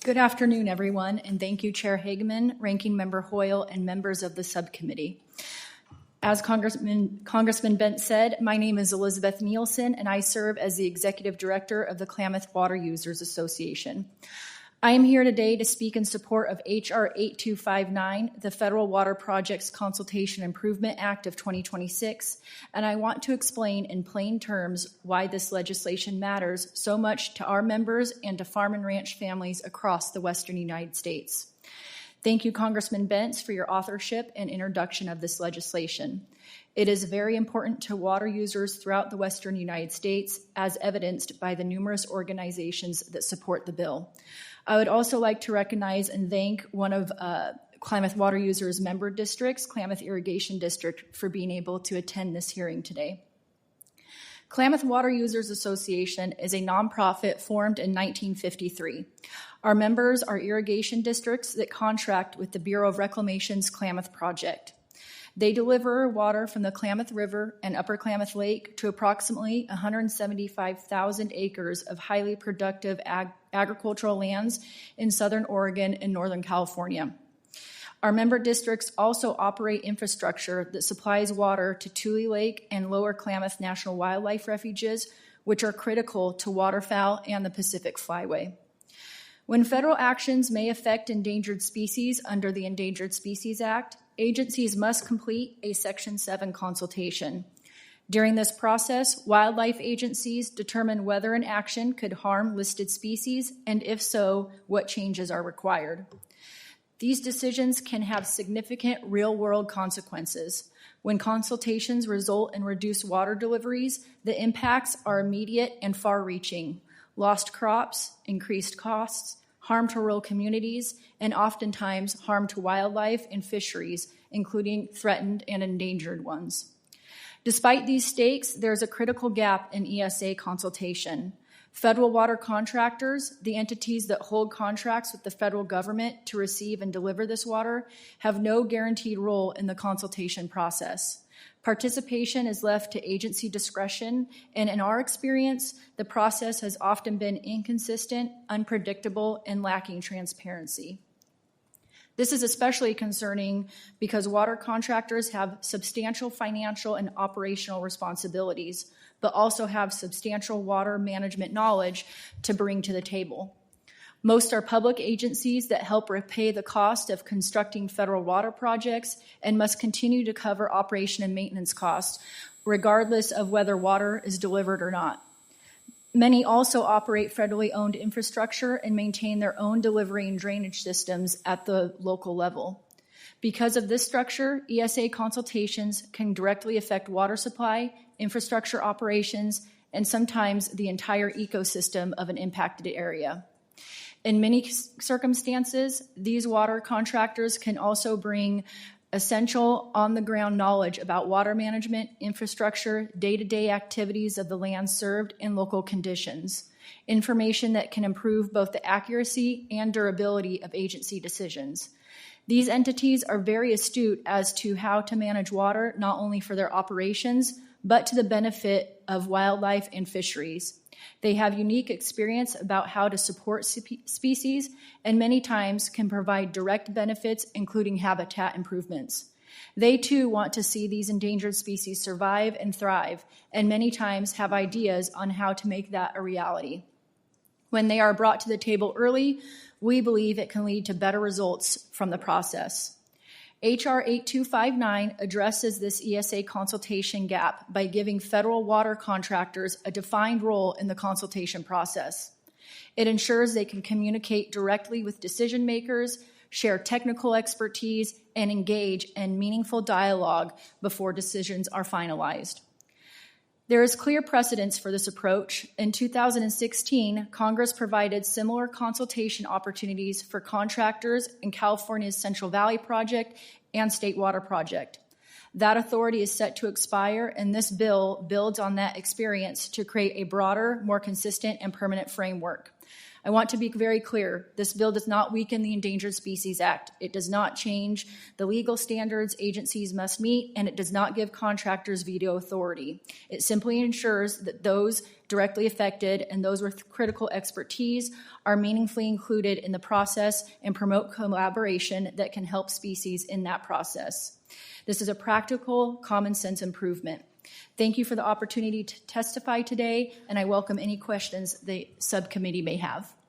Good afternoon, everyone, and thank you, Chair Hageman, Ranking Member Hoyle, and members of the subcommittee. As Congressman Bentz said, my name is Elizabeth Nielsen, and I serve as the Executive Director of the Klamath Water Users Association. I am here today to speak in support of H.R. 8259, the Federal Water Projects Consultation Improvement Act of 2026, and I want to explain in plain terms why this legislation matters so much to our members and to farm and ranch families across the western United States. Thank you, Congressman Bentz, for your authorship and introduction of this legislation. It is very important to water users throughout the western United States, as evidenced by the numerous organizations that support the bill. I would also like to recognize and thank one of Klamath Water Users member districts, Klamath Irrigation District, for being able to attend this hearing today. Klamath Water Users Association is a nonprofit formed in 1953. Our members are irrigation districts that contract with the Bureau of Reclamation's Klamath Project. They deliver water from the Klamath River and Upper Klamath Lake to approximately 175,000 acres of highly productive agricultural lands in southern Oregon and northern California. Our member districts also operate infrastructure that supplies water to Tule Lake and Lower Klamath National Wildlife Refuges, which are critical to waterfowl and the Pacific Flyway. When federal actions may affect endangered species under the Endangered Species Act, agencies must complete a Section 7 consultation. During this process, wildlife agencies determine whether an action could harm listed species, and if so, what changes are required. These decisions can have significant real-world consequences. When consultations result in reduced water deliveries, the impacts are immediate and far-reaching. Lost crops, increased costs, harm to rural communities, and oftentimes harm to wildlife and fisheries, including threatened and endangered ones. Despite these stakes, there's a critical gap in ESA consultation. Federal water contractors, the entities that hold contracts with the federal government to receive and deliver this water, have no guaranteed role in the consultation process. Participation is left to agency discretion, and in our experience, the process has often been inconsistent, unpredictable, and lacking transparency. This is especially concerning because water contractors have substantial financial and operational responsibilities, but also have substantial water management knowledge to bring to the table. Most are public agencies that help repay the cost of constructing federal water projects and must continue to cover operation and maintenance costs, regardless of whether water is delivered or not. Many also operate federally owned infrastructure and maintain their own delivery and drainage systems at the local level. Because of this structure, ESA consultations can directly affect water supply, infrastructure operations, and sometimes the entire ecosystem of an impacted area. In many circumstances, these water contractors can also bring essential on-the-ground knowledge about water management, infrastructure, day-to-day activities of the land served, and local conditions, information that can improve both the accuracy and durability of agency decisions. These entities are very astute as to how to manage water, not only for their operations, but to the benefit of wildlife and fisheries. They have unique experience about how to support species and many times can provide direct benefits, including habitat improvements. They too want to see these endangered species survive and thrive, and many times have ideas on how to make that a reality. When they are brought to the table early, we believe it can lead to better results from the process. H.R. 8259 addresses this ESA consultation gap by giving federal water contractors a defined role in the consultation process. It ensures they can communicate directly with decision makers, share technical expertise, and engage in meaningful dialogue before decisions are finalized. There is clear precedence for this approach. In 2016, Congress provided similar consultation opportunities for contractors in California's Central Valley Project and State Water Project. That authority is set to expire, and this bill builds on that experience to create a broader, more consistent, and permanent framework. I want to be very clear. This bill does not weaken the Endangered Species Act. It does not change the legal standards agencies must meet, and it does not give contractors veto authority. It simply ensures that those directly affected and those with critical expertise are meaningfully included in the process and promote collaboration that can help species in that process. This is a practical, common sense improvement. Thank you for the opportunity to testify today, and I welcome any questions the subcommittee may have.